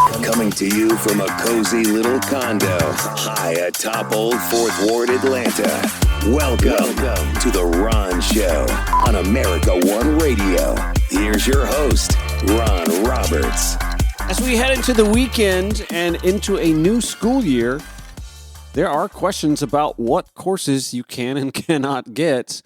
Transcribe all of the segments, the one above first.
Coming to you from a cozy little condo high atop Old Fourth Ward, Atlanta. Welcome to The Ron Show on America One Radio. Here's your host, Ron Roberts. As we head into the weekend and into a new school year, there are questions about what courses you can and cannot get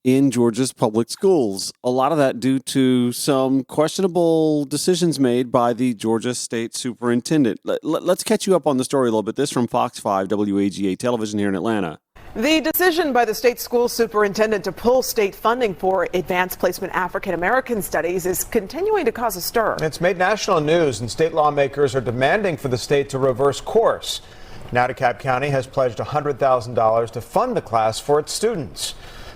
in Georgia's public schools. A lot of that due to some questionable decisions made by the Georgia State Superintendent. Let's catch you up on the story a little bit. This from Fox 5 WAGA television here in Atlanta. The decision by the state school superintendent to pull state funding for advanced placement African American studies is continuing to cause a stir. It's made national news, and state lawmakers are demanding for the state to reverse course. Now DeKalb County has pledged $100,000 to fund the class for its students.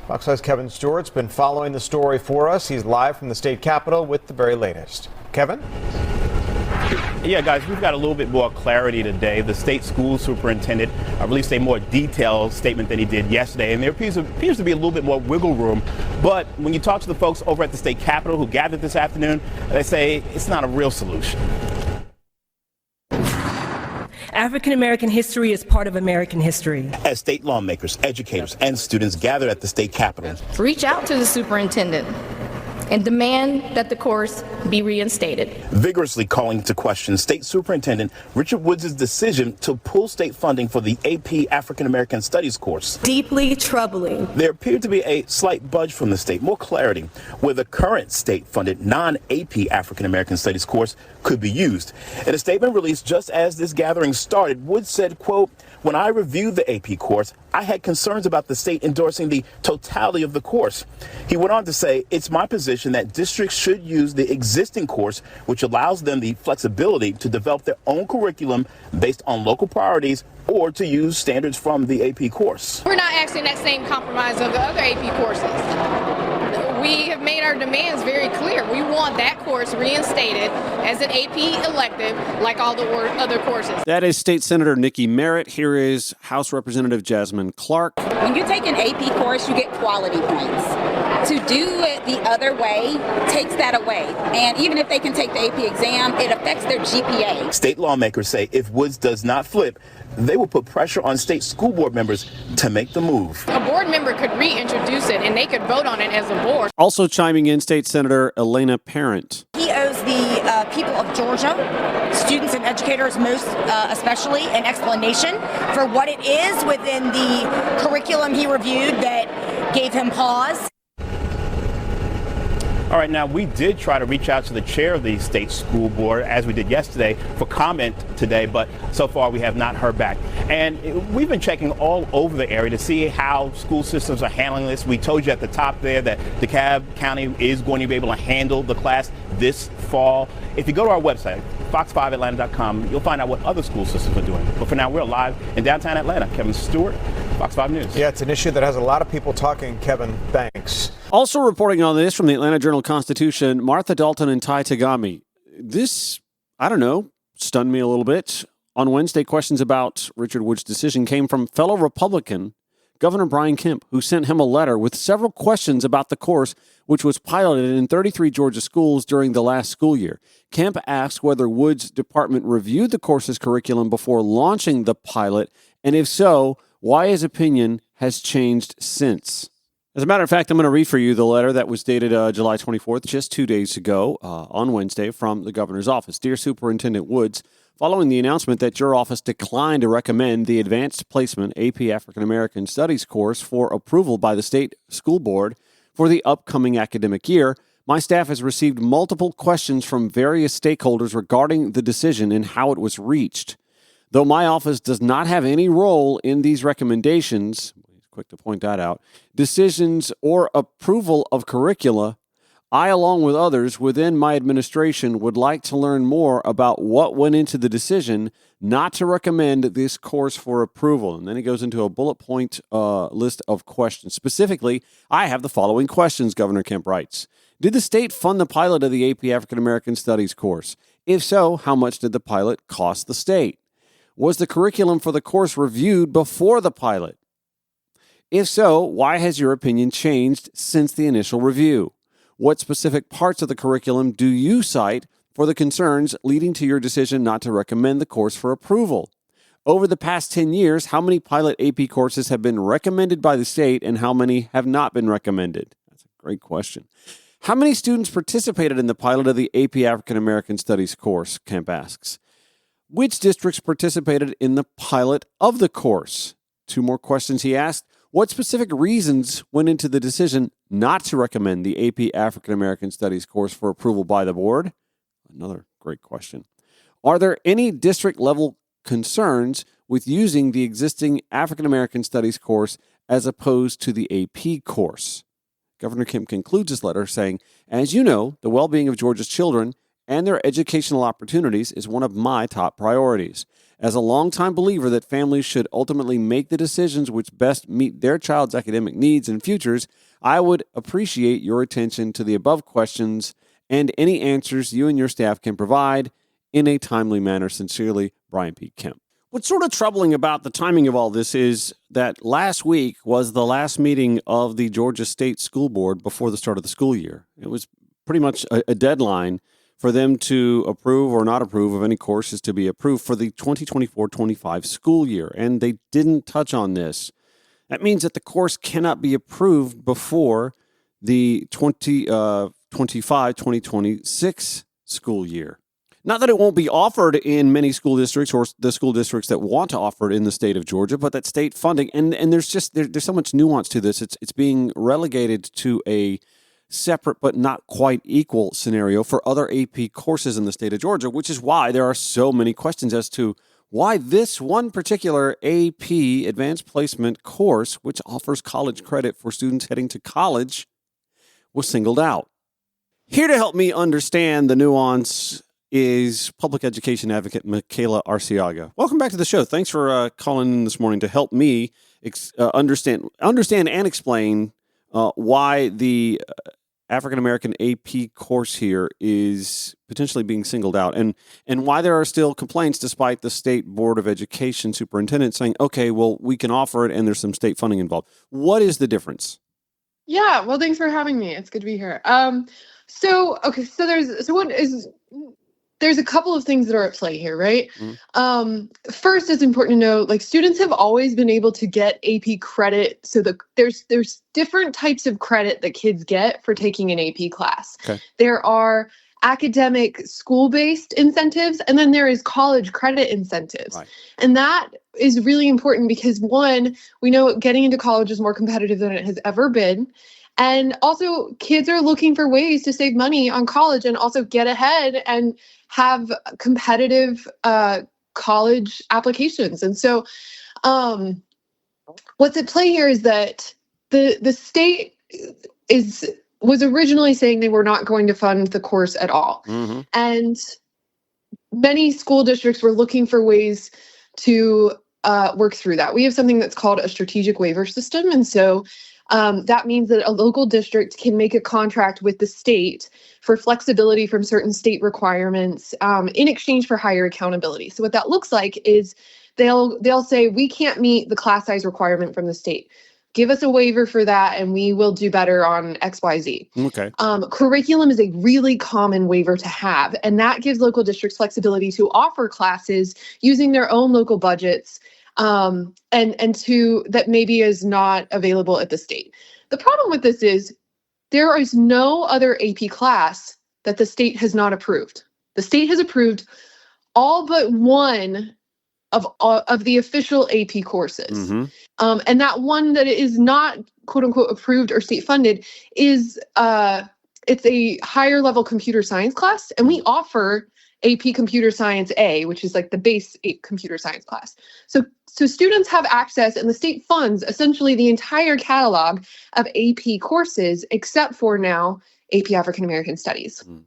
Fox 5's Kevin Stewart's been following the story for us. He's live from the state capitol with the very latest. Kevin? Yeah, guys, we've got a little bit more clarity today. The state school superintendent released a more detailed statement than he did yesterday, and there appears to be a little bit more wiggle room. But when you talk to the folks over at the state capitol who gathered this afternoon, they say it's not a real solution. African American history is part of American history. As state lawmakers, educators, and students gather at the state capitol, reach out to the superintendent and demand that the course be reinstated. Vigorously calling into question State Superintendent Richard Woods' decision to pull state funding for the AP African American Studies course. Deeply troubling. There appeared to be a slight budge from the state, more clarity where the current state-funded non-AP African American Studies course could be used. In a statement released just as this gathering started, Woods said, quote, "When I reviewed the AP course, I had concerns about the state endorsing the totality of the course." He went on to say, "It's my position that districts should use the existing course, which allows them the flexibility to develop their own curriculum based on local priorities or to use standards from the AP course." We're not asking that same compromise of the other AP courses. We have made our demands very clear. We want that course reinstated as an AP elective like all the other courses. That is State Senator Nikki Merritt. Here is House Representative Jasmine Clark. When you take an AP course, you get quality points. To do it the other way takes that away. And even if they can take the AP exam, it affects their GPA. State lawmakers say if Woods does not flip, they will put pressure on state school board members to make the move. A board member could reintroduce it and they could vote on it as a board. Also chiming in, State Senator Elena Parent. He owes the people of Georgia, students and educators most especially, an explanation for what it is within the curriculum he reviewed that gave him pause. All right, now we did try to reach out to the chair of the state school board, as we did yesterday, for comment today, but so far we have not heard back. And we've been checking all over the area to see how school systems are handling this. We told you at the top there that DeKalb County is going to be able to handle the class this fall. If you go to our website, fox5atlanta.com, you'll find out what other school systems are doing. But for now, we're live in downtown Atlanta. Kevin Stewart, Fox 5 News. Yeah, it's an issue that has a lot of people talking. Kevin, thanks. Also reporting on this from the Atlanta Journal-Constitution, Martha Dalton and Ty Tagami. This, stunned me a little bit. On Wednesday, questions about Richard Woods' decision came from fellow Republican Governor Brian Kemp, who sent him a letter with several questions about the course, which was piloted in 33 Georgia schools during the last school year. Kemp asked whether Woods' department reviewed the course's curriculum before launching the pilot, and if so, why his opinion has changed since. As a matter of fact, I'm going to read for you the letter that was dated July 24th, just 2 days ago, on Wednesday, from the governor's office. Dear Superintendent Woods, following the announcement that your office declined to recommend the Advanced Placement AP African American Studies course for approval by the state school board for the upcoming academic year, my staff has received multiple questions from various stakeholders regarding the decision and how it was reached. Though my office does not have any role in these recommendations, quick to point that out, decisions or approval of curricula, I, along with others within my administration, would like to learn more about what went into the decision not to recommend this course for approval. And then he goes into a bullet point list of questions. Specifically, I have the following questions, Governor Kemp writes. Did the state fund the pilot of the AP African American Studies course? If so, how much did the pilot cost the state? Was the curriculum for the course reviewed before the pilot? If so, why has your opinion changed since the initial review? What specific parts of the curriculum do you cite for the concerns leading to your decision not to recommend the course for approval. Over the past 10 years, how many pilot AP courses have been recommended by the state and how many have not been recommended? That's a great question. How many students participated in the pilot of the AP African American Studies course? Kemp asks. Which districts participated in the pilot of the course? 2 more questions he asked. What specific reasons went into the decision not to recommend the AP African American Studies course for approval by the board? Another great question. Are there any district level concerns with using the existing African American Studies course as opposed to the AP course? Governor Kemp concludes his letter saying, as you know, the well-being of Georgia's children and their educational opportunities is one of my top priorities. As a longtime believer that families should ultimately make the decisions which best meet their child's academic needs and futures, I would appreciate your attention to the above questions and any answers you and your staff can provide in a timely manner. Sincerely, Brian P. Kemp. What's sort of troubling about the timing of all this is that last week was the last meeting of the Georgia State School Board before the start of the school year. It was pretty much a deadline for them to approve or not approve of any courses to be approved for the 2024-25 school year, and they didn't touch on this. That means that the course cannot be approved before the 2025-2026 school year. Not that it won't be offered in many school districts or the school districts that want to offer it in the state of Georgia, but that state funding, and there's so much nuance to this. It's being relegated to a separate but not quite equal scenario for other AP courses in the state of Georgia, which is why there are so many questions as to why this one particular AP advanced placement course, which offers college credit for students heading to college, was singled out. Here to help me understand the nuance is public education advocate Michaela Arciaga. Welcome back to the show. Thanks for calling in this morning to help me understand and explain why the African American AP course here is potentially being singled out, and why there are still complaints despite the State Board of Education superintendent saying, okay, well, we can offer it and there's some state funding involved. What is the difference? Yeah, well, thanks for having me. It's good to be here. There's a couple of things that are at play here, right? Mm-hmm. First, it's important to know, like, students have always been able to get AP credit. So there's different types of credit that kids get for taking an AP class. Okay. There are academic school-based incentives, and then there is college credit incentives. Right. And that is really important because, one, we know getting into college is more competitive than it has ever been. And also, kids are looking for ways to save money on college and also get ahead and have competitive college applications. And so what's at play here is that the state was originally saying they were not going to fund the course at all. Mm-hmm. And many school districts were looking for ways to work through that. We have something that's called a strategic waiver system. And so that means that a local district can make a contract with the state for flexibility from certain state requirements in exchange for higher accountability. So what that looks like is they'll say, we can't meet the class size requirement from the state. Give us a waiver for that and we will do better on XYZ. Okay. Curriculum is a really common waiver to have, and that gives local districts flexibility to offer classes using their own local budgets and to that maybe is not available at the state. The problem with this is there is no other AP class that the state has not approved. The state has approved all but one of the official AP courses. Mm-hmm. And that one that is not quote unquote approved or state funded is it's a higher level computer science class. And we offer AP Computer Science A, which is like the base computer science class. So students have access, and the state funds essentially the entire catalog of AP courses, except for now AP African American Studies. Mm.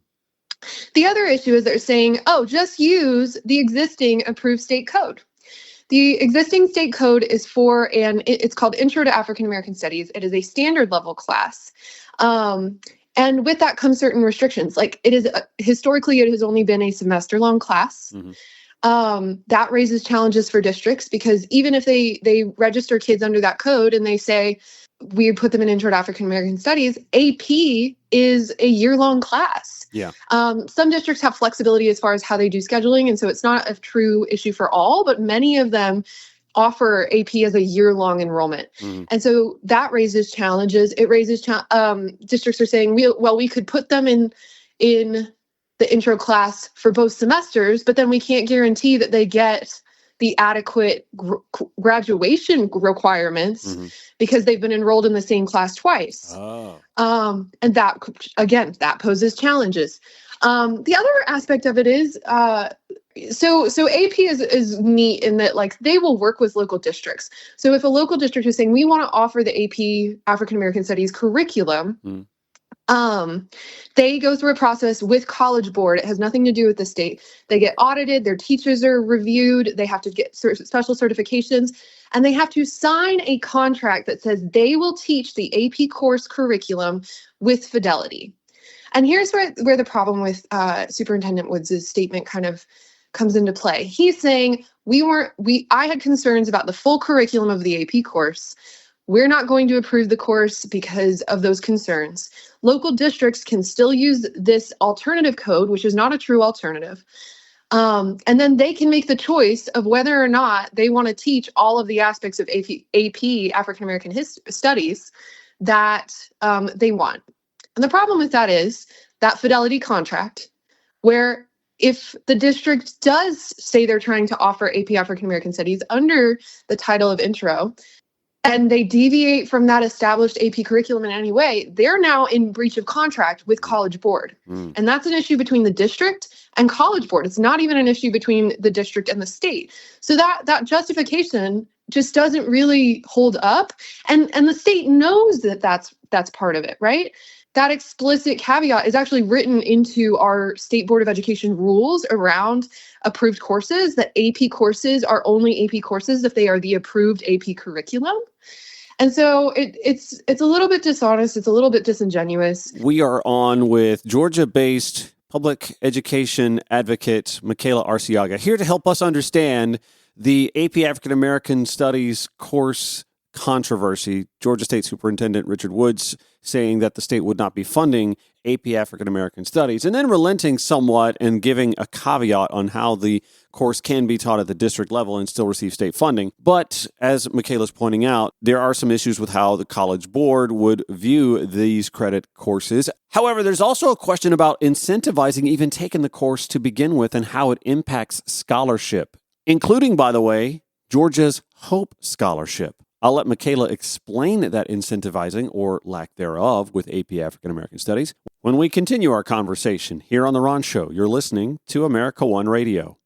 The other issue is they're saying, oh, just use the existing approved state code. The existing state code is it's called Intro to African American Studies. It is a standard level class. And with that comes certain restrictions. Like historically, it has only been a semester long class. Mm-hmm. That raises challenges for districts because even if they register kids under that code and they say, we put them in Intro to African American Studies, AP is a year-long class. Yeah. Some districts have flexibility as far as how they do scheduling, and so it's not a true issue for all, but many of them offer AP as a year-long enrollment. And so that raises challenges. It raises districts are saying, we could put them in the intro class for both semesters, but then we can't guarantee that they get the adequate graduation requirements because they've been enrolled in the same class twice. And that, again, that poses challenges. The other aspect of it is, so AP is neat in that, like, they will work with local districts. So if a local district is saying, we want to offer the AP African American Studies curriculum, they go through a process with College Board. It has nothing to do with the state. They get audited, their teachers are reviewed, they have to get special certifications, and they have to sign a contract that says they will teach the AP course curriculum with fidelity. And here's where the problem with Superintendent Woods' statement kind of comes into play. He's saying, I had concerns about the full curriculum of the AP course. We're not going to approve the course because of those concerns. Local districts can still use this alternative code, which is not a true alternative. And then they can make the choice of whether or not they want to teach all of the aspects of AP African American Studies that they want. And the problem with that is that fidelity contract, where if the district does say they're trying to offer AP African American Studies under the title of intro, and they deviate from that established AP curriculum in any way, they're now in breach of contract with College Board. And that's an issue between the district and College Board. It's not even an issue between the district and the state. So that justification just doesn't really hold up. And the state knows that that's part of it, right? That explicit caveat is actually written into our State Board of Education rules around approved courses, that AP courses are only AP courses if they are the approved AP curriculum. And so it's a little bit dishonest. It's a little bit disingenuous. We are on with Georgia-based public education advocate Michaela Arciaga, here to help us understand the AP African American Studies course controversy. Georgia State Superintendent Richard Woods saying that the state would not be funding AP African American Studies, and then relenting somewhat and giving a caveat on how the course can be taught at the district level and still receive state funding. But as Michaela's pointing out, there are some issues with how the College Board would view these credit courses. However, there's also a question about incentivizing even taking the course to begin with and how it impacts scholarship, including, by the way, Georgia's Hope Scholarship. I'll let Michaela explain that incentivizing, or lack thereof, with AP African American Studies when we continue our conversation here on The Ron Show. You're listening to America One Radio.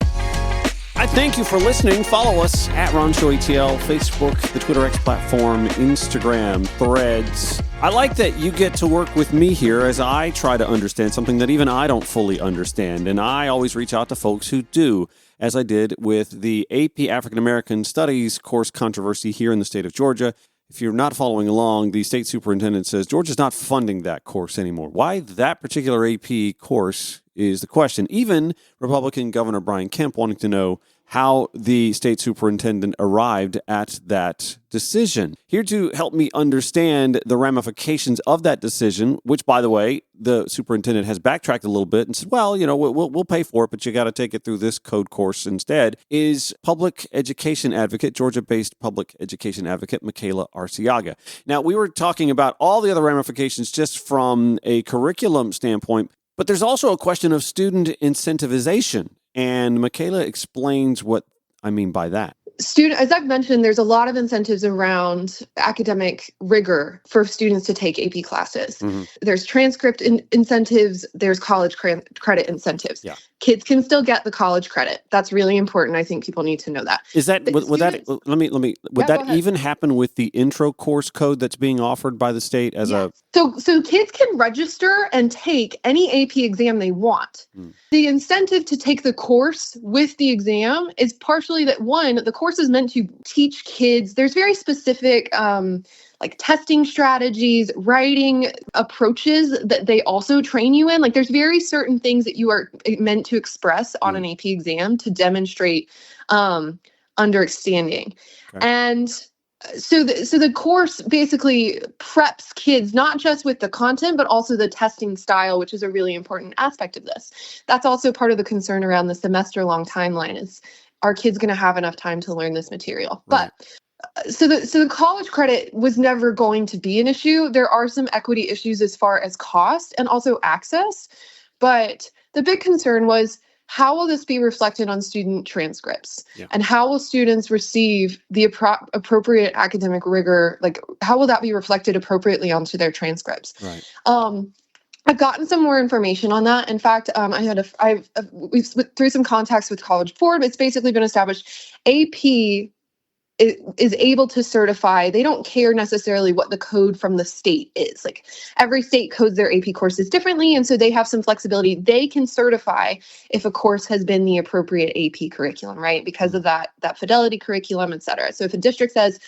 I thank you for listening. Follow us at Ron Show ATL, Facebook, the Twitter X platform, Instagram, Threads. I like that you get to work with me here as I try to understand something that even I don't fully understand. And I always reach out to folks who do, as I did with the AP African American Studies course controversy here in the state of Georgia. If you're not following along, the state superintendent says Georgia's not funding that course anymore. Why that particular AP course is the question. Even Republican Governor Brian Kemp wanting to know how the state superintendent arrived at that decision. Here to help me understand the ramifications of that decision, which, by the way, the superintendent has backtracked a little bit and said, well, we'll pay for it, but you got to take it through this code course instead, is public education advocate, Georgia-based public education advocate, Michaela Arciaga. Now, we were talking about all the other ramifications just from a curriculum standpoint, but there's also a question of student incentivization. And Michaela explains what I mean by that. As I've mentioned, there's a lot of incentives around academic rigor for students to take AP classes. There's transcript incentives. There's college credit incentives. Yeah. Kids can still get the college credit. That's really important. I think people need to know that. Is that would that even happen with the intro course code that's being offered by the state as a? So kids can register and take any AP exam they want. The incentive to take the course with the exam is partially that, one, the course is meant to teach kids. There's very specific like testing strategies, writing approaches that they also train you in. Like, there's very certain things that you are meant to express on an AP exam to demonstrate understanding. Okay. And So the course basically preps kids not just with the content, but also the testing style, which is a really important aspect of this. That's also part of the concern around the semester-long timeline is, are kids going to have enough time to learn this material? Right. But so the college credit was never going to be an issue. There are some equity issues as far as cost and also access. But the big concern was, how will this be reflected on student transcripts? Yeah. And how will students receive the appropriate academic rigor? Like, how will that be reflected appropriately onto their transcripts? Right. I've gotten some more information on that. In fact, we've through some contacts with College Board. It's basically been established. AP is able to certify. They don't care necessarily what the code from the state is. Like, every state codes their AP courses differently, and so they have some flexibility. They can certify if a course has been the appropriate AP curriculum, right? Because of that fidelity curriculum, et cetera. So if a district says,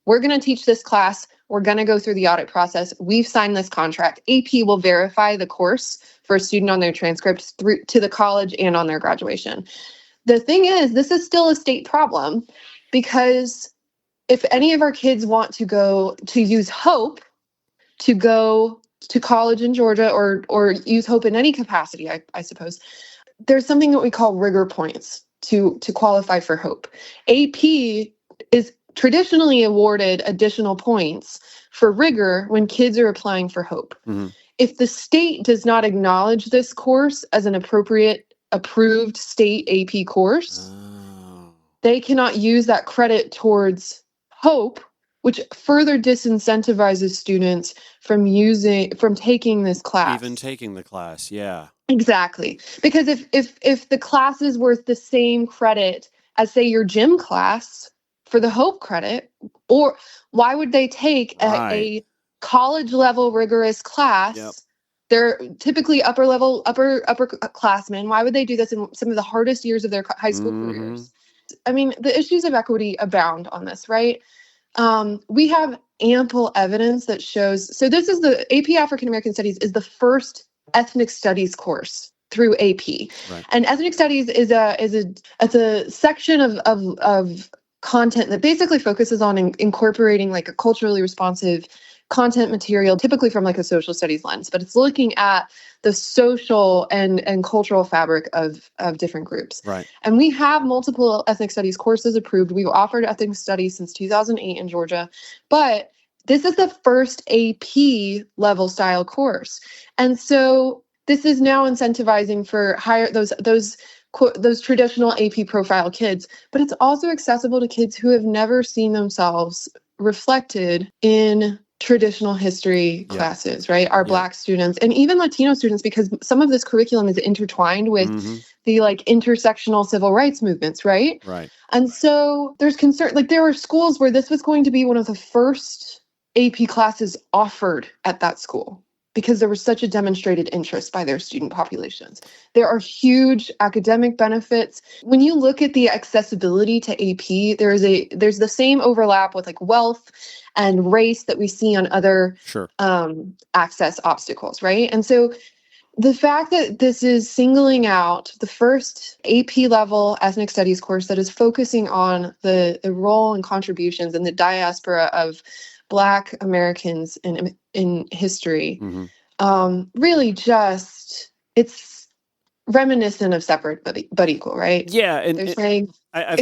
we're going to teach this class, we're going to go through the audit process, we've signed this contract, AP will verify the course for a student on their transcripts through to the college and on their graduation. The thing is, this is still a state problem, because if any of our kids want to go to use HOPE to go to college in Georgia, or use HOPE in any capacity, I suppose, there's something that we call rigor points to qualify for HOPE. AP is traditionally awarded additional points for rigor when kids are applying for HOPE. Mm-hmm. If the state does not acknowledge this course as an appropriate approved state AP course, they cannot use that credit towards HOPE, which further disincentivizes students from taking this class. Even taking the class, yeah. Exactly. Because if the class is worth the same credit as, say, your gym class for the HOPE credit, or why would they take a college level rigorous class? Yep. They're typically upperclassmen. Why would they do this in some of the hardest years of their high school careers? I mean, the issues of equity abound on this, right? We have ample evidence that shows. So this is the AP African American Studies is the first ethnic studies course through AP, right. And ethnic studies is a section of content that basically focuses on incorporating like a culturally responsive content material, typically from like a social studies lens, but it's looking at the social and cultural fabric of different groups. Right. And we have multiple ethnic studies courses approved. We've offered ethnic studies since 2008 in Georgia, but this is the first AP level style course. And so this is now incentivizing for higher those traditional AP profile kids, but it's also accessible to kids who have never seen themselves reflected in traditional history classes, right? Our Black students and even Latino students, because some of this curriculum is intertwined with the like intersectional civil rights movements, right? Right. And so there's concern, like there were schools where this was going to be one of the first AP classes offered at that school, because there was such a demonstrated interest by their student populations. There are huge academic benefits. When you look at the accessibility to AP, there's the same overlap with like wealth and race that we see on other access obstacles, right? And so the fact that this is singling out the first AP level ethnic studies course that is focusing on the role and contributions and the diaspora of Black Americans in history, really just, it's reminiscent of separate but equal, right? Yeah, and they're saying, I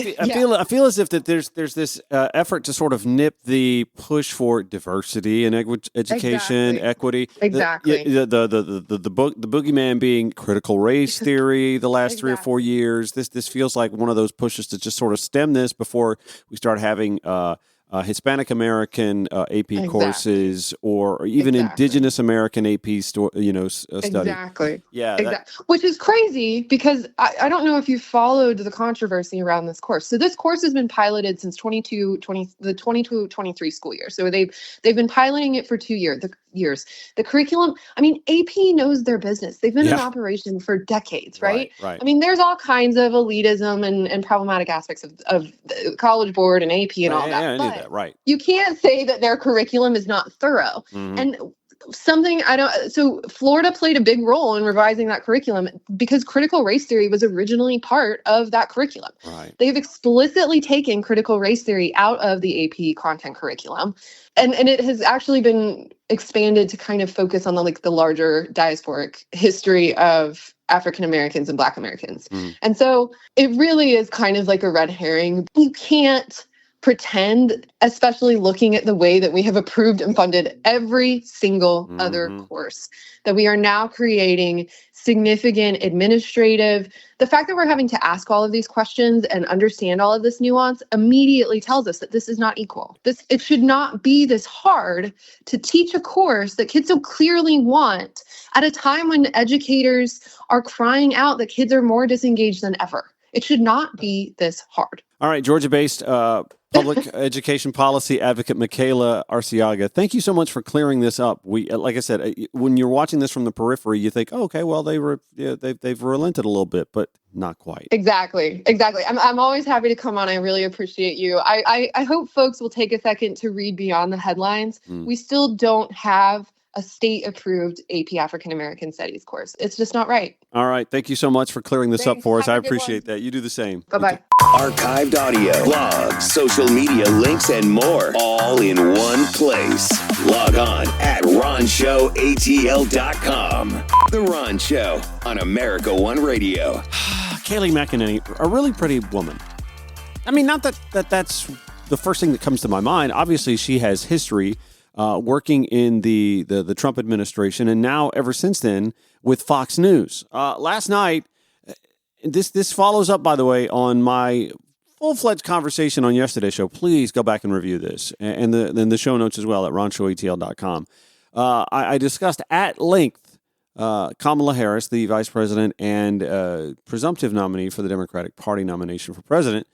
feel as if that there's this effort to sort of nip the push for diversity in education, equity. Exactly. The boogeyman being critical race theory. The last 3 or 4 years, this feels like one of those pushes to just sort of stem this before we start having Hispanic American AP courses, or even Indigenous American AP study. Exactly. Yeah. Which is crazy, because I don't know if you followed the controversy around this course. So this course has been piloted since the 22-23 school year. So they've been piloting it for 2 years. The curriculum, I mean, AP knows their business. They've been in operation for decades, right? Right. I mean, there's all kinds of elitism and problematic aspects of the College Board and AP and all that. I knew that, right. You can't say that their curriculum is not thorough. And something I don't. So Florida played a big role in revising that curriculum because critical race theory was originally part of that curriculum. Right. They've explicitly taken critical race theory out of the AP content curriculum, and it has actually been expanded to kind of focus on the larger diasporic history of African Americans and Black Americans. And so it really is kind of like a red herring. You can't pretend, especially looking at the way that we have approved and funded every single other course, that we are now creating significant administrative. The fact that we're having to ask all of these questions and understand all of this nuance immediately tells us that this is not equal. It should not be this hard to teach a course that kids so clearly want at a time when educators are crying out that kids are more disengaged than ever. It should not be this hard. All right, Georgia-based public education policy advocate Michaela Arciaga, thank you so much for clearing this up. We, like I said, when you're watching this from the periphery, you think, oh, okay, well, they've relented a little bit, but not quite. Exactly. I'm always happy to come on. I really appreciate you. I hope folks will take a second to read beyond the headlines. We still don't have a state-approved AP African American Studies course. It's just not right. All right. Thank you so much for clearing this up for us. I appreciate that. You do the same. Bye-bye. Okay. Archived audio, blogs, social media links, and more, all in one place. Log on at ronshowatl.com. The Ron Show on America One Radio. Kayleigh McEnany, a really pretty woman. I mean, not that's the first thing that comes to my mind. Obviously, she has history working in the Trump administration, and now ever since then with Fox News. Last night, this follows up, by the way, on my full-fledged conversation on yesterday's show. Please go back and review this, and the show notes as well at ronshowatl.com. I discussed at length Kamala Harris, the vice president and presumptive nominee for the Democratic Party nomination for president,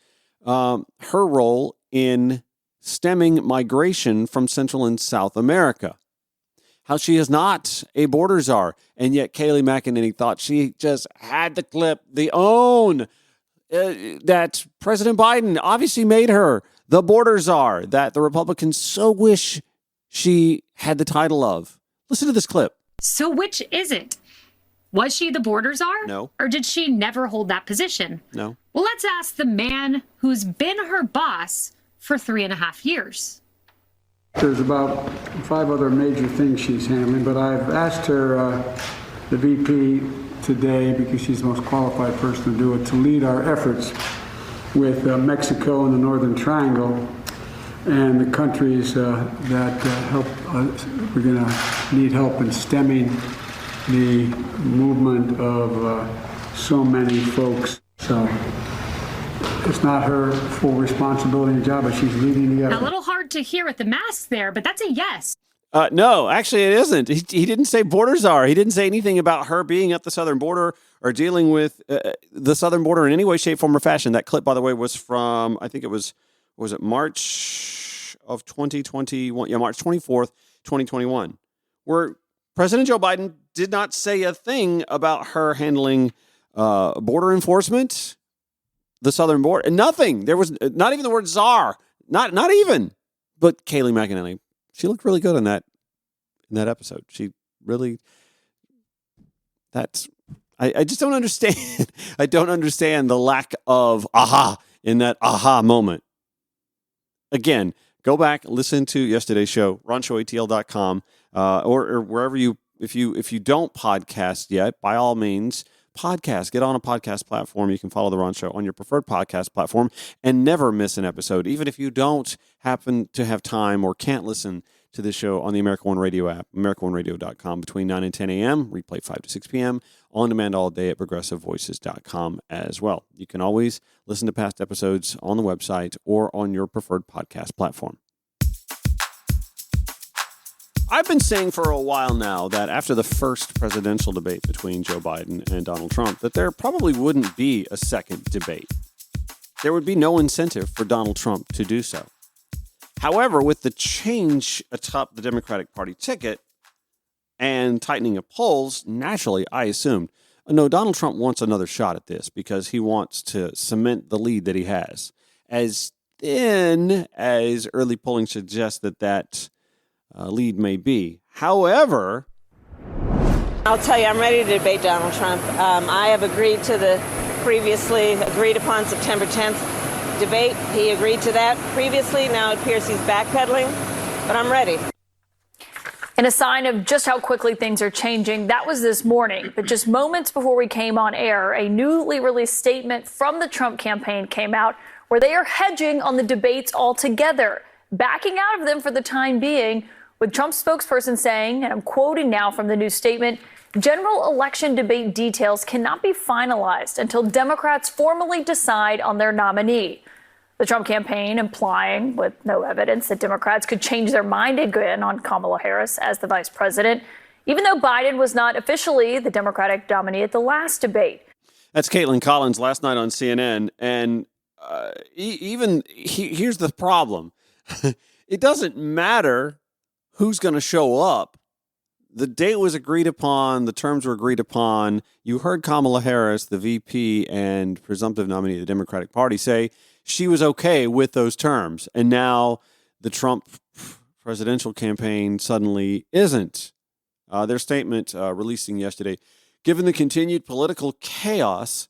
her role in stemming migration from Central and South America. How she is not a border czar, and yet Kayleigh McEnany thought she just had to clip the own that President Biden obviously made her the border czar that the Republicans so wish she had the title of. Listen to this clip. So which is it? Was she the border czar? No. Or did she never hold that position? No. Well, let's ask the man who's been her boss for 3.5 years. There's about 5 other major things she's handling, but I've asked her, the VP today, because she's the most qualified person to do it, to lead our efforts with Mexico and the Northern Triangle and the countries that help. We're going to need help in stemming the movement of so many folks. So it's not her full responsibility and job, but she's leading the effort. A little hard to hear with the mask there, but that's a yes. No, actually it isn't. He didn't say border czar. He didn't say anything about her being at the southern border or dealing with the southern border in any way, shape, form, or fashion. That clip, by the way, was from, I think it was it March of 2021? Yeah, March 24th, 2021, where President Joe Biden did not say a thing about her handling border enforcement, the southern border, nothing. There was not even the word czar, not even. But Kayleigh McEnany, she looked really good in that episode. She really, I just don't understand. I don't understand the lack of aha in that aha moment. Again, go back, listen to yesterday's show, ronshowatl.com, or wherever if you don't podcast yet, by all means, podcast. Get on a podcast platform. You can follow The Ron Show on your preferred podcast platform and never miss an episode, even if you don't happen to have time or can't listen to this show on the America One Radio app, AmericaOneRadio.com between 9 and 10 a.m., replay 5 to 6 p.m., on demand all day at ProgressiveVoices.com as well. You can always listen to past episodes on the website or on your preferred podcast platform. I've been saying for a while now that after the first presidential debate between Joe Biden and Donald Trump, that there probably wouldn't be a second debate. There would be no incentive for Donald Trump to do so. However, with the change atop the Democratic Party ticket and tightening of polls, naturally, I assumed, no, Donald Trump wants another shot at this because he wants to cement the lead that he has. As thin as early polling suggests that lead may be. However, I'll tell you, I'm ready to debate Donald Trump. I have agreed to the previously agreed upon September 10th debate. He agreed to that previously. Now it appears he's backpedaling, but I'm ready. In a sign of just how quickly things are changing, that was this morning. But just moments before we came on air, a newly released statement from the Trump campaign came out where they are hedging on the debates altogether, backing out of them for the time being, with Trump's spokesperson saying, and I'm quoting now from the new statement, general election debate details cannot be finalized until Democrats formally decide on their nominee. The Trump campaign implying, with no evidence, that Democrats could change their mind again on Kamala Harris as the vice president, even though Biden was not officially the Democratic nominee at the last debate. That's Caitlin Collins last night on CNN. And here's the problem. It doesn't matter who's going to show up. The date was agreed upon. The terms were agreed upon. You heard Kamala Harris, the VP and presumptive nominee of the Democratic Party, say she was okay with those terms. And now the Trump presidential campaign suddenly isn't. Their statement releasing yesterday, given the continued political chaos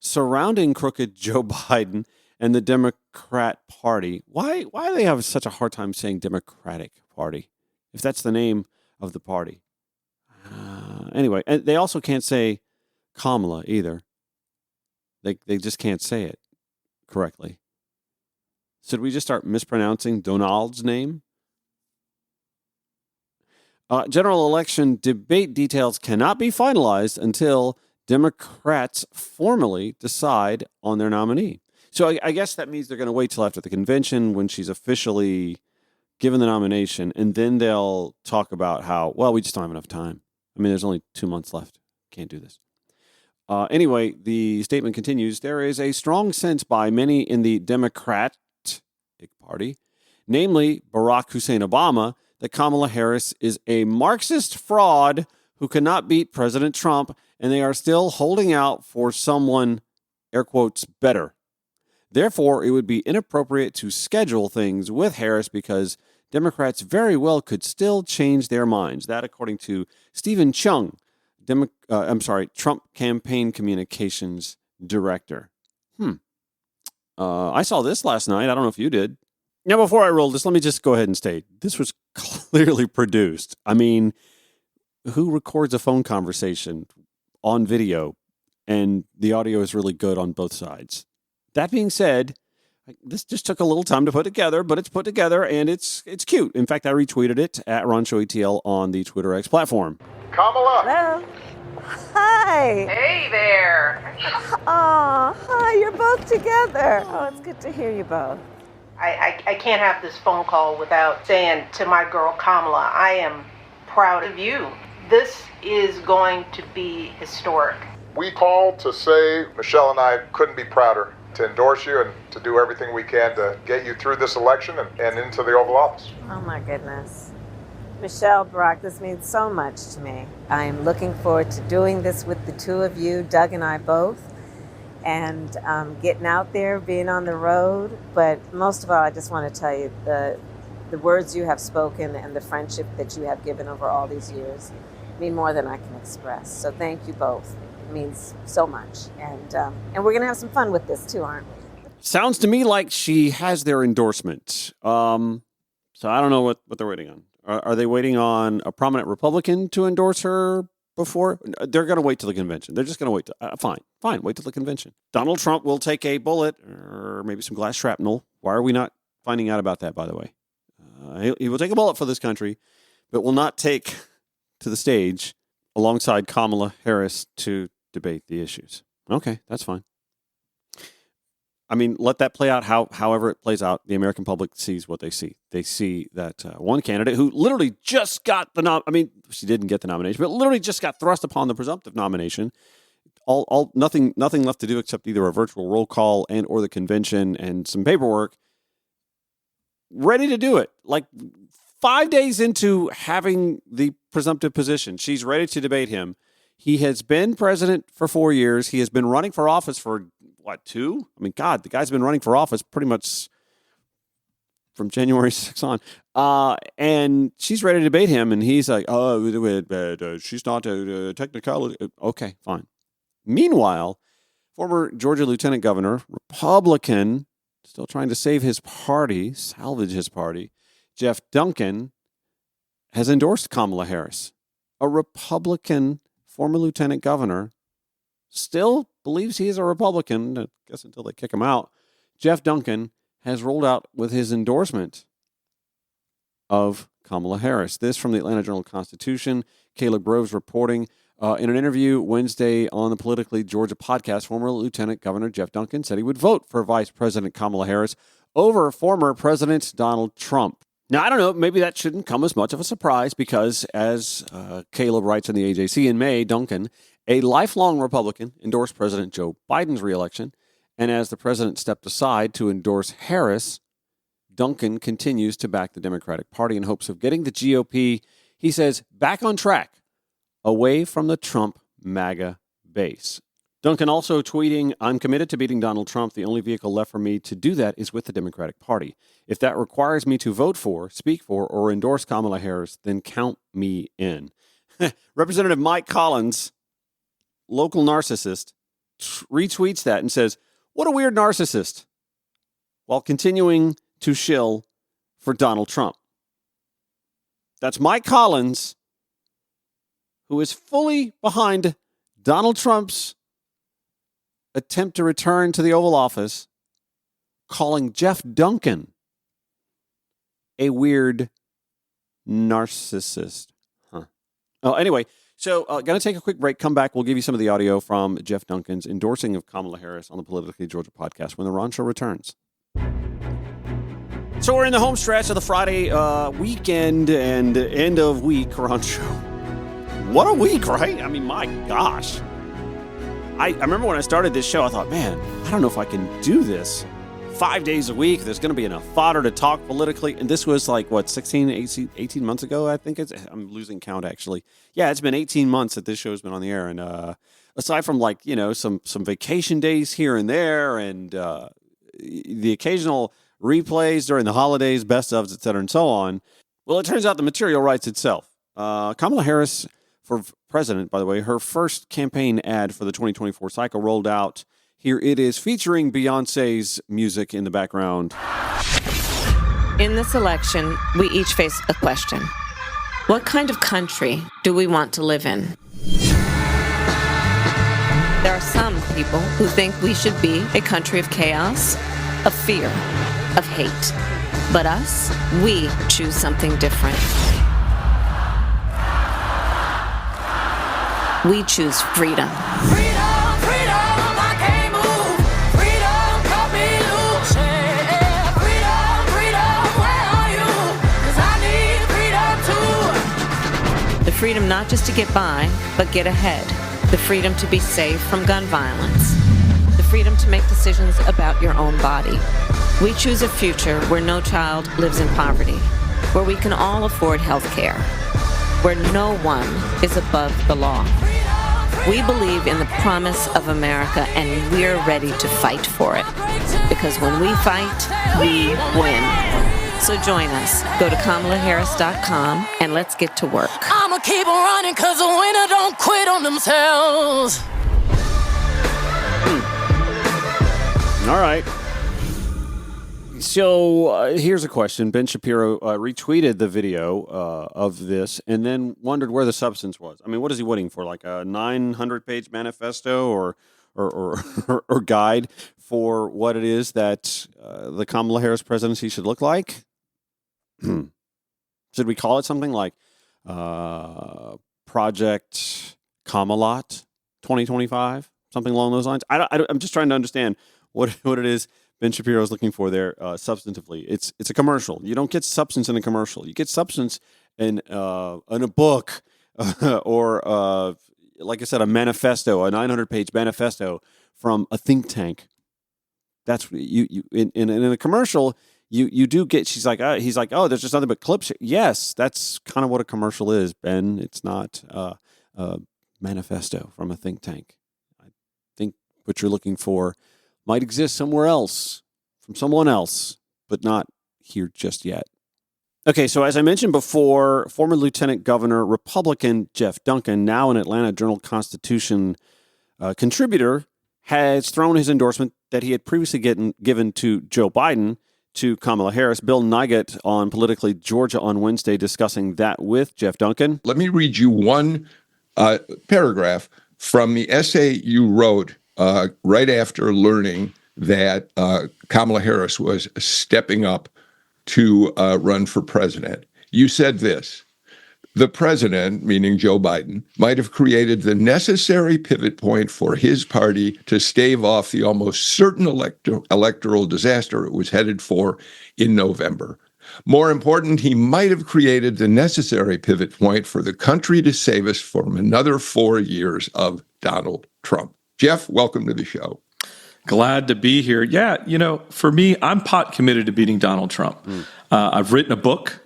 surrounding crooked Joe Biden and the Democrat Party. Why do they have such a hard time saying Democratic Party, if that's the name of the party? Anyway, and they also can't say Kamala either. They just can't say it correctly. Should we just start mispronouncing Donald's name? General election debate details cannot be finalized until Democrats formally decide on their nominee. So I guess that means they're going to wait till after the convention when she's officially given the nomination, and then they'll talk about how, well, we just don't have enough time. I mean, there's only 2 months left. Can't do this. Anyway, the statement continues. There is a strong sense by many in the Democratic Party, namely Barack Hussein Obama, that Kamala Harris is a Marxist fraud who cannot beat President Trump, and they are still holding out for someone, air quotes, better. Therefore, it would be inappropriate to schedule things with Harris because Democrats very well could still change their minds. That, according to Stephen Chung, Trump campaign communications director. I saw this last night. I don't know if you did. Now, before I roll this, let me just go ahead and state this was clearly produced. I mean, who records a phone conversation on video and the audio is really good on both sides? That being said, this just took a little time to put together, but it's put together and it's cute. In fact, I retweeted it at Ron Show ETL on the Twitter X platform. Kamala. Hello. Hi. Hey there. Oh, hi. You're both together. Oh, it's good to hear you both. I can't have this phone call without saying to my girl Kamala, I am proud of you. This is going to be historic. We called to say Michelle and I couldn't be prouder to endorse you and to do everything we can to get you through this election and into the Oval Office. Oh my goodness. Michelle, Barack, this means so much to me. I am looking forward to doing this with the two of you, Doug and I both, and getting out there, being on the road. But most of all, I just want to tell you the words you have spoken and the friendship that you have given over all these years mean more than I can express. So thank you both. It means so much. And we're going to have some fun with this too, aren't we? Sounds to me like she has their endorsement. So I don't know what they're waiting on. Are they waiting on a prominent Republican to endorse her before? They're going to wait till the convention. They're just going to wait. Fine. Wait till the convention. Donald Trump will take a bullet or maybe some glass shrapnel. Why are we not finding out about that, by the way? He will take a bullet for this country, but will not take to the stage alongside Kamala Harris to debate the issues. Okay, that's fine. I mean, let that play out however it plays out. The American public sees what they see. They see that one candidate who literally just got she didn't get the nomination, but literally just got thrust upon the presumptive nomination. Nothing left to do except either a virtual roll call and or the convention and some paperwork. Ready to do it. Like 5 days into having the presumptive position, she's ready to debate him. He has been president for 4 years. He has been running for office for, 2? I mean, God, the guy's been running for office pretty much from January 6th on. And she's ready to debate him, and he's like, she's not a technicality. Okay, fine. Meanwhile, former Georgia Lieutenant Governor, Republican, still trying to save his party, salvage his party, Jeff Duncan, has endorsed Kamala Harris. A Republican former lieutenant governor still believes he is a Republican, I guess until they kick him out. Jeff Duncan has rolled out with his endorsement of Kamala Harris. This from the Atlanta Journal-Constitution. Caleb Groves reporting. In an interview Wednesday on the Politically Georgia podcast, former Lieutenant Governor Jeff Duncan said he would vote for Vice President Kamala Harris over former President Donald Trump. Now, I don't know, maybe that shouldn't come as much of a surprise because, as Caleb writes in the AJC in May, Duncan, a lifelong Republican, endorsed President Joe Biden's reelection. And as the president stepped aside to endorse Harris, Duncan continues to back the Democratic Party in hopes of getting the GOP, he says, back on track, away from the Trump MAGA base. Duncan also tweeting, I'm committed to beating Donald Trump. The only vehicle left for me to do that is with the Democratic Party. If that requires me to vote for, speak for, or endorse Kamala Harris, then count me in. Representative Mike Collins, local narcissist, retweets that and says, what a weird narcissist, while continuing to shill for Donald Trump. That's Mike Collins, who is fully behind Donald Trump's attempt to return to the Oval Office, calling Jeff Duncan a weird narcissist. Oh, anyway, so going to take a quick break. Come back. We'll give you some of the audio from Jeff Duncan's endorsing of Kamala Harris on the Politically Georgia podcast when the Ron Show returns. So we're in the home stretch of the Friday weekend and end of week Ron Show. What a week, right? I mean, my gosh. I remember when I started this show, I thought, man, I don't know if I can do this 5 days a week. There's going to be enough fodder to talk politically. And this was like, 18 months ago, I think I'm losing count, actually. Yeah, it's been 18 months that this show's been on the air. And aside from some vacation days here and there and the occasional replays during the holidays, best ofs, et cetera, and so on, well, it turns out the material writes itself. Kamala Harris for president, by the way, her first campaign ad for the 2024 cycle rolled out. Here it is, featuring Beyonce's music in the background. In this election, we each face a question. What kind of country do we want to live in? There are some people who think we should be a country of chaos, of fear, of hate. But us, we choose something different. We choose freedom. The freedom not just to get by, but get ahead. The freedom to be safe from gun violence. The freedom to make decisions about your own body. We choose a future where no child lives in poverty, where we can all afford health care, where no one is above the law. We believe in the promise of America, and we're ready to fight for it. Because when we fight, we win. So join us. Go to KamalaHarris.com and let's get to work. I'ma keep on running because the winner don't quit on themselves. All right. So here's a question. Ben Shapiro retweeted the video of this and then wondered where the substance was. I mean, what is he waiting for? Like a 900-page manifesto or guide for what it is that the Kamala Harris presidency should look like? Should we call it something like Project Camelot 2025? Something along those lines? I'm just trying to understand what it is Ben Shapiro is looking for there substantively. It's a commercial. You don't get substance in a commercial. You get substance in a book or, like I said, a manifesto, a 900-page manifesto from a think tank. That's you in a commercial. You do get. He's like, oh, there's just nothing but clips. Yes, that's kind of what a commercial is, Ben. It's not a manifesto from a think tank. I think what you're looking for might exist somewhere else, from someone else, but not here just yet. Okay, so as I mentioned before, former Lieutenant Governor Republican Jeff Duncan, now an Atlanta Journal-Constitution contributor, has thrown his endorsement that he had previously given to Joe Biden to Kamala Harris. Bill Nygut on Politically Georgia on Wednesday discussing that with Jeff Duncan. Let me read you one paragraph from the essay you wrote right after learning that Kamala Harris was stepping up to run for president. You said this: the president, meaning Joe Biden, might have created the necessary pivot point for his party to stave off the almost certain electoral disaster it was headed for in November. More important, he might have created the necessary pivot point for the country to save us from another 4 years of Donald Trump. Jeff, welcome to the show. Glad to be here. Yeah, for me, I'm pot committed to beating Donald Trump. I've written a book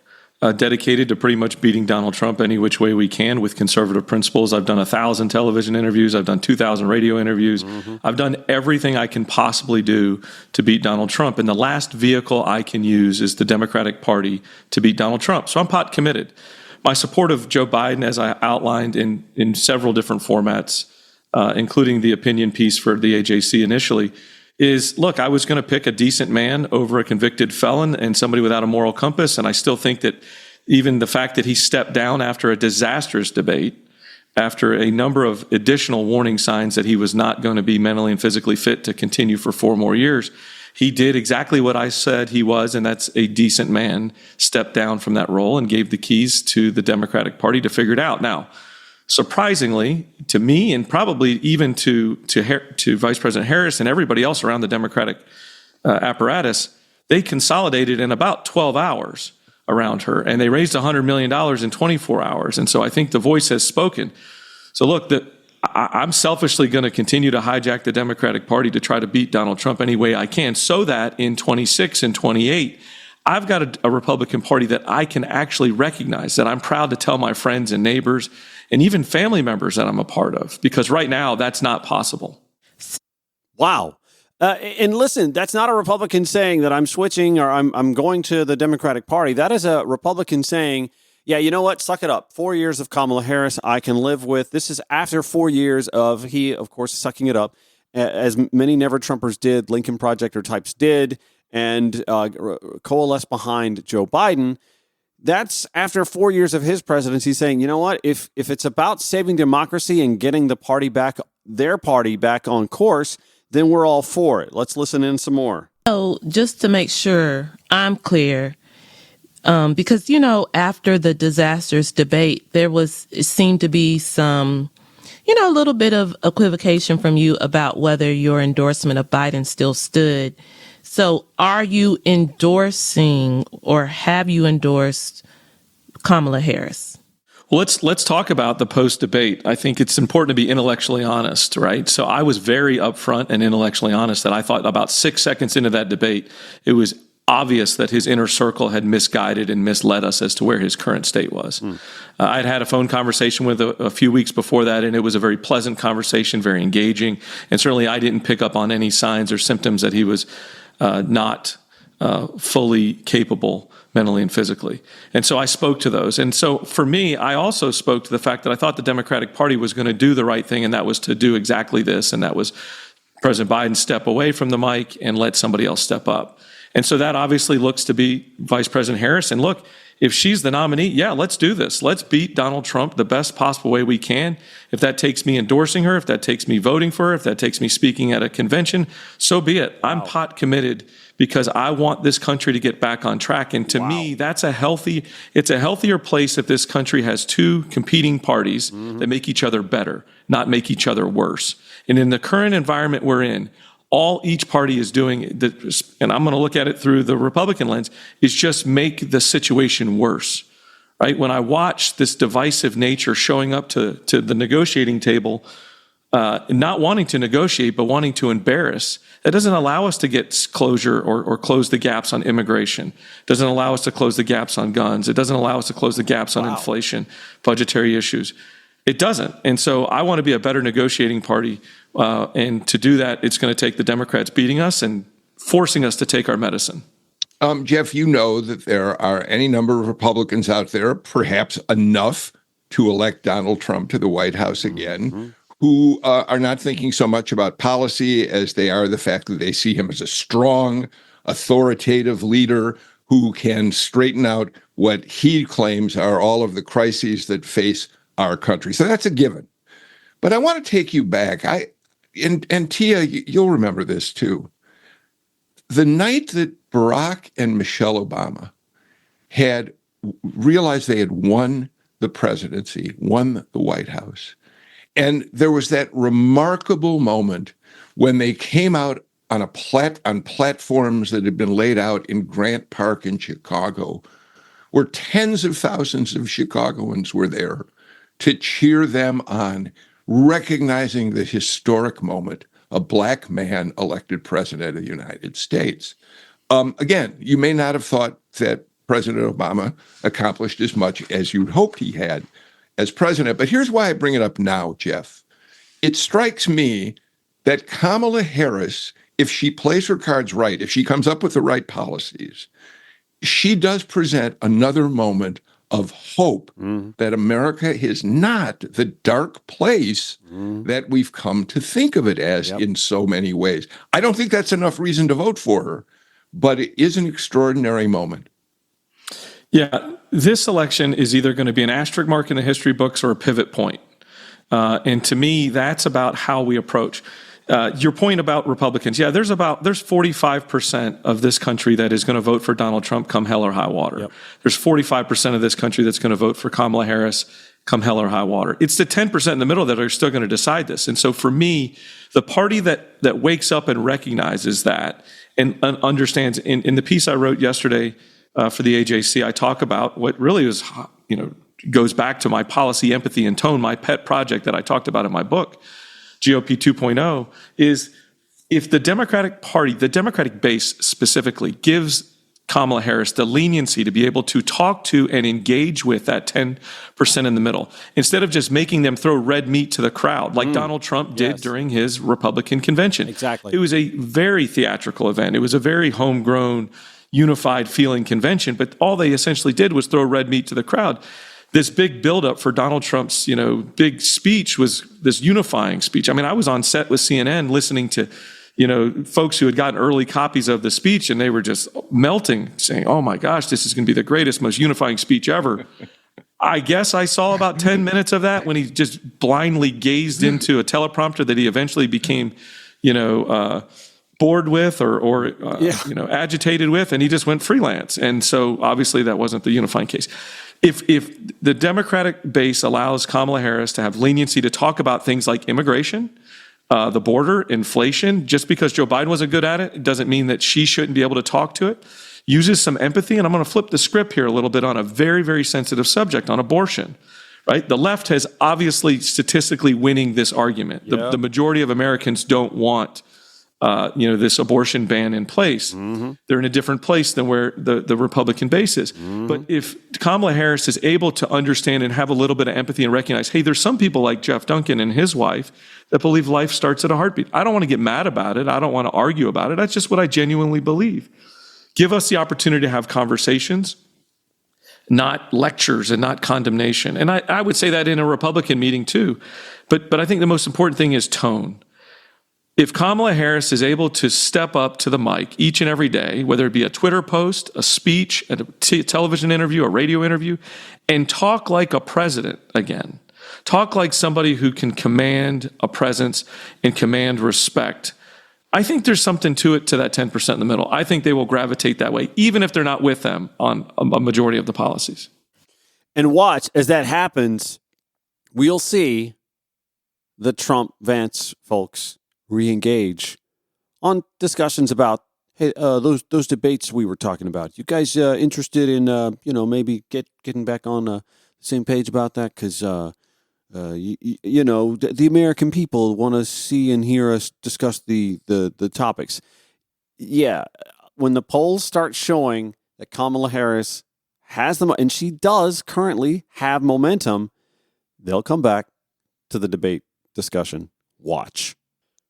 dedicated to pretty much beating Donald Trump any which way we can with conservative principles. I've done 1,000 television interviews. I've done 2,000 radio interviews. I've done everything I can possibly do to beat Donald Trump. And the last vehicle I can use is the Democratic Party to beat Donald Trump. So I'm pot committed. My support of Joe Biden, as I outlined in several different formats, including the opinion piece for the AJC initially, is, look, I was going to pick a decent man over a convicted felon and somebody without a moral compass. And I still think that even the fact that he stepped down after a disastrous debate, after a number of additional warning signs that he was not going to be mentally and physically fit to continue for 4 more years, he did exactly what I said he was, and that's a decent man, stepped down from that role and gave the keys to the Democratic Party to figure it out. Now, surprisingly, to me, and probably even to Vice President Harris and everybody else around the Democratic apparatus, they consolidated in about 12 hours around her, and they raised $100 million in 24 hours. And so I think the voice has spoken. So look, I'm selfishly going to continue to hijack the Democratic Party to try to beat Donald Trump any way I can, so that in 26 and 28, I've got a Republican Party that I can actually recognize, that I'm proud to tell my friends and neighbors and even family members that I'm a part of, because right now that's not possible. Wow. And listen, that's not a Republican saying that I'm switching or I'm going to the Democratic Party. That is a Republican saying, yeah, you know what? Suck it up. 4 years of Kamala Harris I can live with. This is after 4 years of he, of course, sucking it up, as many Never Trumpers did, Lincoln Projector types did, and coalesce behind Joe Biden. That's after 4 years of his presidency saying, you know what, if it's about saving democracy and getting the party back, their party back on course, then we're all for it. Let's listen in some more. So just to make sure I'm clear, because, after the disastrous debate, it seemed to be some, a little bit of equivocation from you about whether your endorsement of Biden still stood. So are you endorsing or have you endorsed Kamala Harris? Well, let's talk about the post-debate. I think it's important to be intellectually honest, right? So I was very upfront and intellectually honest that I thought about 6 seconds into that debate, it was obvious that his inner circle had misguided and misled us as to where his current state was. I'd had a phone conversation with a few weeks before that, and it was a very pleasant conversation, very engaging. And certainly I didn't pick up on any signs or symptoms that he was not fully capable mentally and physically. And so I spoke to those. And so for me, I also spoke to the fact that I thought the Democratic Party was going to do the right thing, and that was to do exactly this, and that was President Biden step away from the mic and let somebody else step up. And so that obviously looks to be Vice President Harris. And look, if she's the nominee, yeah, let's do this. Let's beat Donald Trump the best possible way we can. If that takes me endorsing her, if that takes me voting for her, if that takes me speaking at a convention, so be it. I'm pot committed because I want this country to get back on track. And to me, it's a healthier place if this country has two competing parties that make each other better, not make each other worse. And in the current environment we're in, all each party is doing, and I'm going to look at it through the Republican lens, is just make the situation worse, right? When I watch this divisive nature showing up to the negotiating table, not wanting to negotiate, but wanting to embarrass, that doesn't allow us to get closure or close the gaps on immigration. It doesn't allow us to close the gaps on guns. It doesn't allow us to close the gaps on inflation, budgetary issues. It doesn't. And so I want to be a better negotiating party. And to do that, it's going to take the Democrats beating us and forcing us to take our medicine. Jeff, you know that there are any number of Republicans out there, perhaps enough to elect Donald Trump to the White House again, who are not thinking so much about policy as they are the fact that they see him as a strong, authoritative leader who can straighten out what he claims are all of the crises that face our country. So that's a given. But I want to take you back. And Tia, you'll remember this too. The night that Barack and Michelle Obama had realized they had won the presidency, won the White House, and there was that remarkable moment when they came out on platforms that had been laid out in Grant Park in Chicago, where tens of thousands of Chicagoans were there to cheer them on, recognizing the historic moment, a black man elected president of the United States. Again, you may not have thought that President Obama accomplished as much as you'd hoped he had as president. But here's why I bring it up now, Jeff. It strikes me that Kamala Harris, if she plays her cards right, if she comes up with the right policies, she does present another moment of hope that America is not the dark place that we've come to think of it as in so many ways. I don't think that's enough reason to vote for her, but it is an extraordinary moment. Yeah, this election is either going to be an asterisk mark in the history books or a pivot point. And to me, that's about how we approach. Your point about Republicans, there's 45% of this country that is going to vote for Donald Trump come hell or high water. Yep. There's 45% of this country that's going to vote for Kamala Harris come hell or high water. It's the 10% in the middle that are still going to decide this. And so for me, the party that wakes up and recognizes that and understands, in the piece I wrote yesterday for the AJC, I talk about what really is, goes back to my policy, empathy, and tone, my pet project that I talked about in my book, GOP 2.0, is if the Democratic Party, the Democratic base specifically, gives Kamala Harris the leniency to be able to talk to and engage with that 10% in the middle, instead of just making them throw red meat to the crowd like Donald Trump did during his Republican convention. Exactly. It was a very theatrical event. It was a very homegrown, unified feeling convention, but all they essentially did was throw red meat to the crowd. This big buildup for Donald Trump's, big speech was this unifying speech. I mean, I was on set with CNN listening to, folks who had gotten early copies of the speech, and they were just melting, saying, "Oh my gosh, this is going to be the greatest, most unifying speech ever." I guess I saw about 10 minutes of that when he just blindly gazed into a teleprompter that he eventually became, bored with or agitated with, and he just went freelance. And so obviously that wasn't the unifying case. If the Democratic base allows Kamala Harris to have leniency to talk about things like immigration, the border, inflation, just because Joe Biden wasn't good at it, it doesn't mean that she shouldn't be able to talk to it. Uses some empathy, and I'm going to flip the script here a little bit on a very, very sensitive subject, on abortion. Right? The left has obviously statistically winning this argument. The majority of Americans don't want this abortion ban in place. They're in a different place than where the Republican base is. But if Kamala Harris is able to understand and have a little bit of empathy and recognize, hey, there's some people like Jeff Duncan and his wife that believe life starts at a heartbeat. I don't want to get mad about it. I don't want to argue about it. That's just what I genuinely believe. Give us the opportunity to have conversations, not lectures and not condemnation. And I would say that in a Republican meeting too. But I think the most important thing is tone. If Kamala Harris is able to step up to the mic each and every day, whether it be a Twitter post, a speech, a television interview, a radio interview, and talk like a president again, talk like somebody who can command a presence and command respect, I think there's something to it, to that 10% in the middle. I think they will gravitate that way, even if they're not with them on a majority of the policies. And watch, as that happens, we'll see the Trump-Vance folks re-engage on discussions about, hey, those debates we were talking about. You guys interested in, maybe getting back on the same page about that? Because, the American people want to see and hear us discuss the topics. Yeah, when the polls start showing that Kamala Harris has them, and she does currently have momentum, they'll come back to the debate discussion. Watch.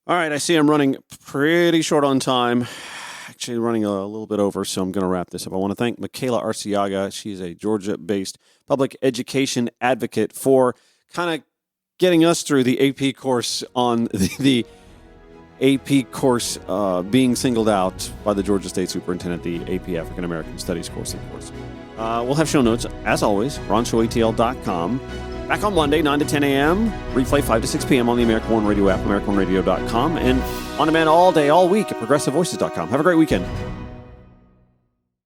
All right, I see I'm running pretty short on time. actually running a little bit over, so I'm going to wrap this up. I want to thank Michaela Arciaga. She's a Georgia-based public education advocate for kind of getting us through the AP course on the AP course being singled out by the Georgia State Superintendent, the AP African American Studies course, of course. We'll have show notes, as always, ronshowatl.com. Back on Monday, 9 to 10 a.m., replay 5 to 6 p.m. on the American One Radio app, AmericanOneRadio.com, and on demand all day, all week at ProgressiveVoices.com. Have a great weekend.